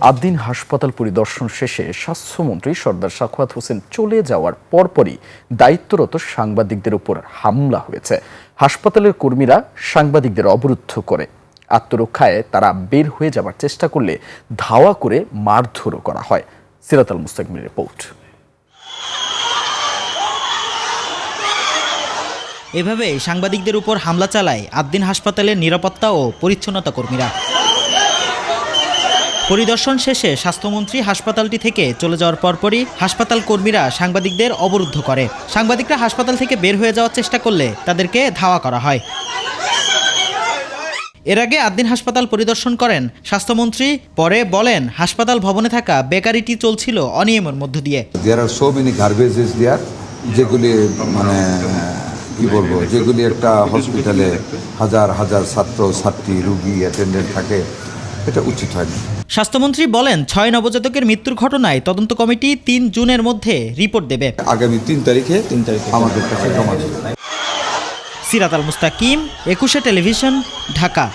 আদ্দিন হাসপাতাল পরিদর্শন শেষে স্বাস্থ্যমন্ত্রী সর্দার সাখাওয়াত হোসেন চলে যাওয়ার পরপরই দায়িত্বরত সাংবাদিকদের উপর হামলা হয়েছে। হাসপাতালের কর্মীরা সাংবাদিকদের অবরুদ্ধ করে। আত্মরক্ষায় তারা বের হয়ে যাবার চেষ্টা করলে ধাওয়া করে মারধরও করা হয়। সিরাত আল মুস্তাকিমের রিপোর্ট। এভাবে সাংবাদিকদের উপর হামলা চালায় আদ্দিন হাসপাতালের নিরাপত্তা ও পরিচ্ছন্নতা কর্মীরা। পরিদর্শন শেষে স্বাস্থ্যমন্ত্রী হাসপাতালটি থেকে চলে যাওয়ার পরপরই হাসপাতাল কর্মীরা সাংবাদিকদের অবরুদ্ধ করে। সাংবাদিকরা হাসপাতাল থেকে বের হয়ে যাওয়ার চেষ্টা করলে তাদেরকে ধাওয়া করা হয়। এর আগে আদ্দিন হাসপাতাল পরিদর্শন করেন স্বাস্থ্যমন্ত্রী। পরে বলেন, হাসপাতাল ভবনে থাকা বেকারিটি চলছিল অনিয়মের মধ্য দিয়ে। দেয়ার আর সো মেনি গার্বেজেস দেয়ার, যেগুলি মানে কি বলবো, যেগুলি একটা হসপিটালে হাজার হাজার ছাত্র ছাত্রী রুগী অ্যাটেন্ডেন্ট থাকে, এটা উচিত হয়নি। স্বাস্থ্যমন্ত্রী বলেন, 6 নবজাতকের মৃত্যুর ঘটনায় তদন্ত কমিটি 3 জুনের মধ্যে রিপোর্ট দেবে। আগামী 3 তারিখে আমাদের কাছে জমা দেবে। সিরাত আল মুস্তাকিম, 21 টেলিভিশন, ঢাকা।